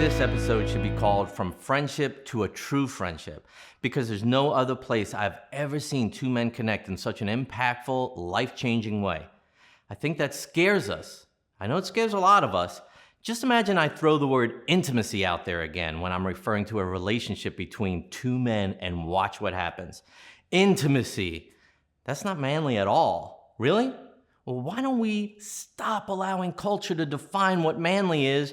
this episode should be called From Friendship to a True Friendship, because there's no other place I've ever seen two men connect in such an impactful, life-changing way. I think that scares us. I know it scares a lot of us. Just imagine I throw the word intimacy out there again when I'm referring to a relationship between two men and watch what happens. Intimacy. That's not manly at all. Really? Well, why don't we stop allowing culture to define what manly is?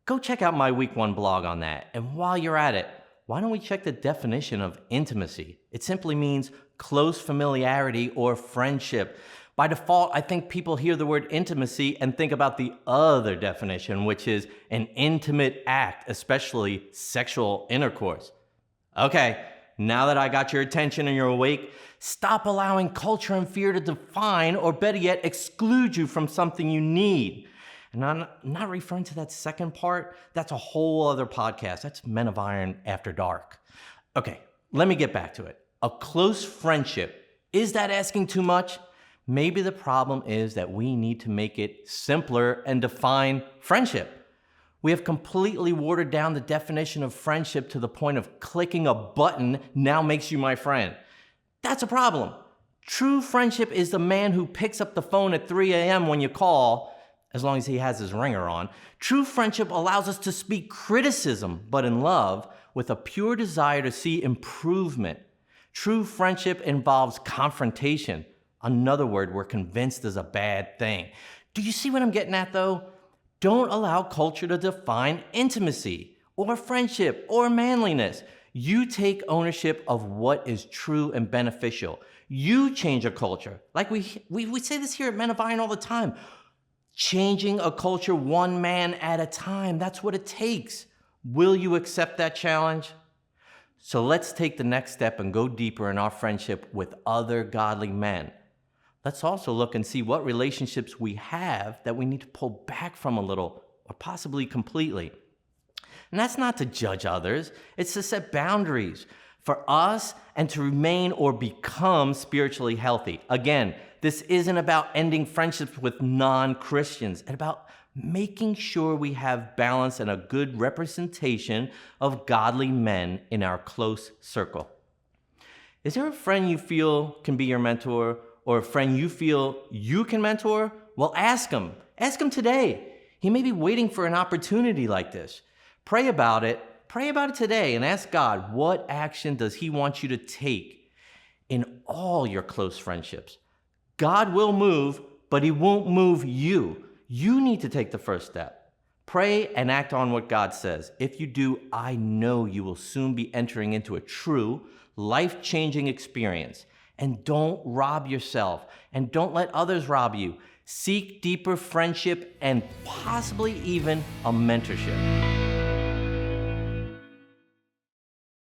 Go check out my week 1 blog on that. And while you're at it, why don't we check the definition of intimacy? It simply means close familiarity or friendship. By default, I think people hear the word intimacy and think about the other definition, which is an intimate act, especially sexual intercourse. Okay, now that I got your attention and you're awake, stop allowing culture and fear to define, or better yet, exclude you from something you need. And I'm not referring to that second part. That's a whole other podcast. That's Men of Iron After Dark. Okay, let me get back to it. A close friendship, is that asking too much? Maybe the problem is that we need to make it simpler and define friendship. We have completely watered down the definition of friendship to the point of clicking a button now makes you my friend. That's a problem. True friendship is the man who picks up the phone at 3 a.m. when you call, as long as he has his ringer on. True friendship allows us to speak criticism, but in love, with a pure desire to see improvement. True friendship involves confrontation. Another word we're convinced is a bad thing. Do you see what I'm getting at, though? Don't allow culture to define intimacy or friendship or manliness. You take ownership of what is true and beneficial. You change a culture. Like we say this here at Men of Iron all the time. Changing a culture one man at a time. That's what it takes. Will you accept that challenge? So let's take the next step and go deeper in our friendship with other godly men. Let's also look and see what relationships we have that we need to pull back from a little, or possibly completely. And that's not to judge others. It's to set boundaries for us and to remain or become spiritually healthy. Again, this isn't about ending friendships with non-Christians. It's about making sure we have balance and a good representation of godly men in our close circle. Is there a friend you feel can be your mentor, or a friend you feel you can mentor? Well, ask him. Ask him today. He may be waiting for an opportunity like this. Pray about it. Pray about it today and ask God, what action does he want you to take in all your close friendships? God will move, but he won't move you. You need to take the first step. Pray and act on what God says. If you do, I know you will soon be entering into a true, life-changing experience. And don't rob yourself, and don't let others rob you. Seek deeper friendship and possibly even a mentorship.